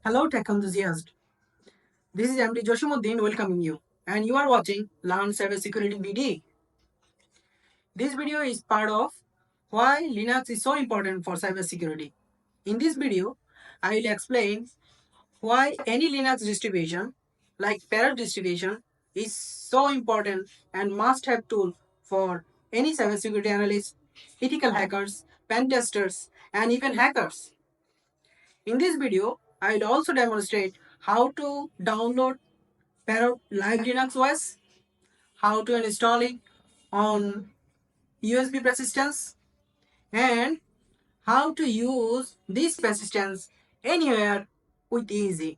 Hello tech enthusiast. This is MD Joshimuddin welcoming you and you are watching Learn Cybersecurity BD. This video is part of why Linux is so important for cybersecurity. In this video, I will explain why any Linux distribution like Parrot distribution is so important and must have tool for any cybersecurity analyst, ethical hackers, pen testers and even hackers. In this video, I will also demonstrate how to download Parrot Live Linux OS, how to install it on USB Persistence, and how to use this persistence anywhere with easy.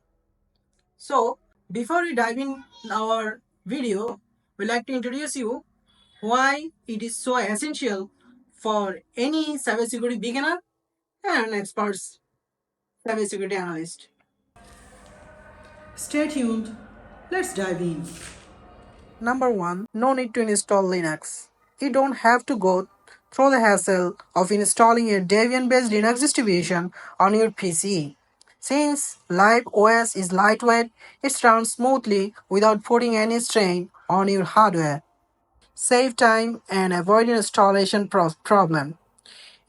So, before we dive in our video, we'd like to introduce you why it is so essential for any cybersecurity beginner and experts cybersecurity analyst. Stay tuned. Let's dive in. Number 1. No need to install Linux. You don't have to go through the hassle of installing a Debian-based Linux distribution on your PC. Since Live OS is lightweight, it runs smoothly without putting any strain on your hardware. Save time and avoid installation problem.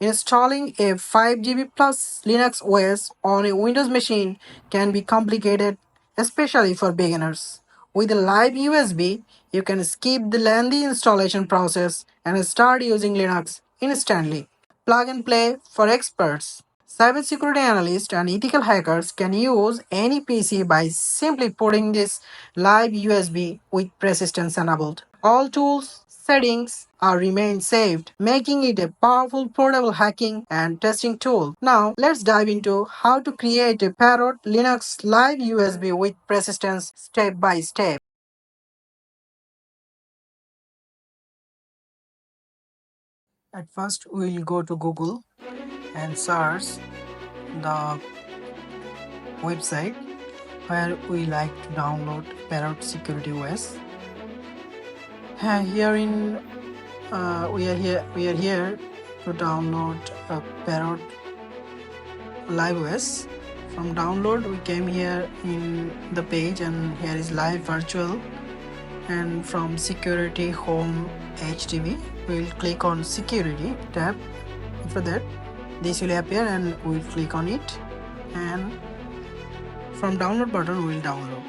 Installing a 5 GB plus Linux OS on a Windows machine can be complicated, especially for beginners. With a live USB, you can skip the lengthy installation process and start using Linux instantly. Plug and play for experts. Cybersecurity analysts and ethical hackers can use any PC by simply putting this live USB with persistence enabled. All tools, settings are remain saved, making it a powerful portable hacking and testing tool. Now, let's dive into how to create a Parrot Linux live USB with persistence step by step. At first, we'll go to Google and search the website where we like to download Parrot Security OS. Here in we are here to download a Parrot Live OS. From download, we came here in the page, and here is live virtual. And from security home HTTP, we will click on security tab. After that, this will appear, and we will click on it. And from download button, we will download.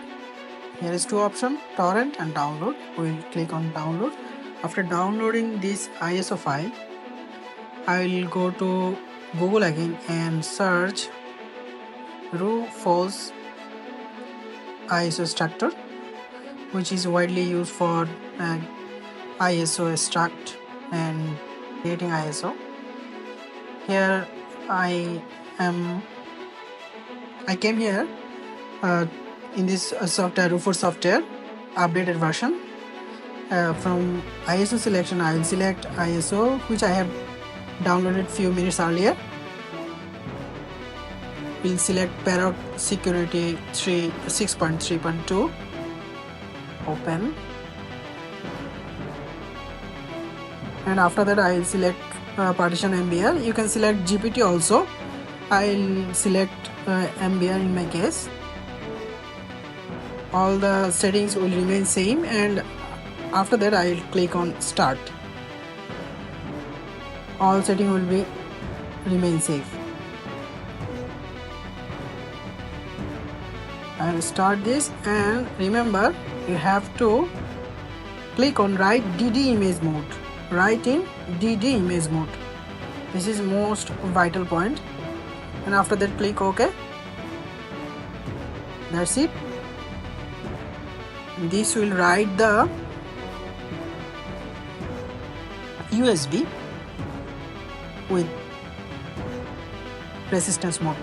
Here is two options, torrent and download. We will click on download. After downloading this ISO file, I will go to Google again and search Rufus ISO structure, which is widely used for ISO extract and creating ISO. Here I came here in this software, Rufus software updated version. From ISO selection, I will select ISO, which I have downloaded few minutes earlier. We'll select Parrot Security 6.3.2. Open. And after that, I will select partition MBR. You can select GPT also. I'll select MBR in my case. All the settings will remain same, and after that I will click on start. All settings will remain safe. I will start this, and remember, you have to click on write DD image mode. Write in DD image mode. This is most vital point. And after that, click OK. That's it. This will write the USB with persistence mode.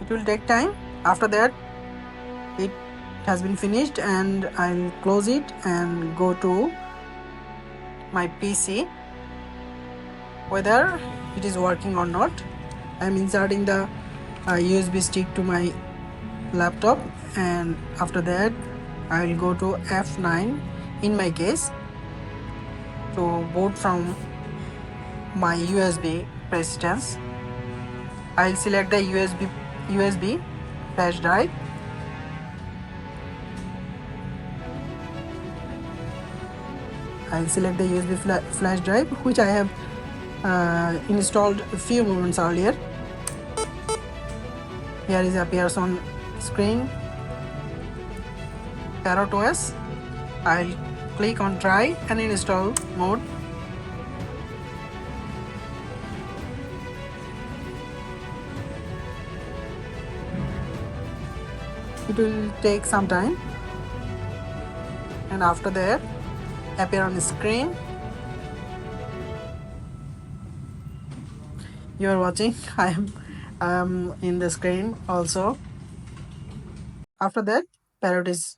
It will take time. After that, it has been finished, and I'll close it and go to my PC whether it is working or not. I'm inserting the USB stick to my laptop, and after that I will go to F9 in my case to boot from my USB persistence. I'll select the USB flash drive. I'll select the USB flash drive, which I have installed a few moments earlier. Here is appears on screen Parrot OS. I'll click on try and install mode. It will take some time, and after that appear on the screen. You are watching. I am in the screen also. After that, Parrot is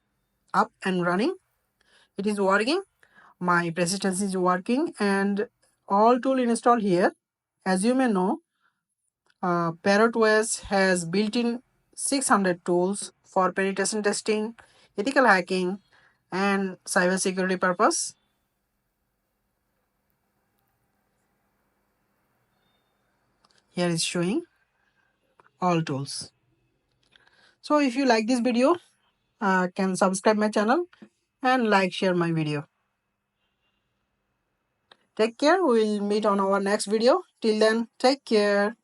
up and running. It is working. My persistence is working, and all tool installed here. As you may know, Parrot OS has built-in 600 tools for penetration testing, ethical hacking, and cybersecurity purpose. Here is showing all tools. So if you like this video, can subscribe my channel and like, share my video. Take care. We'll meet on our next video. Till then, take care.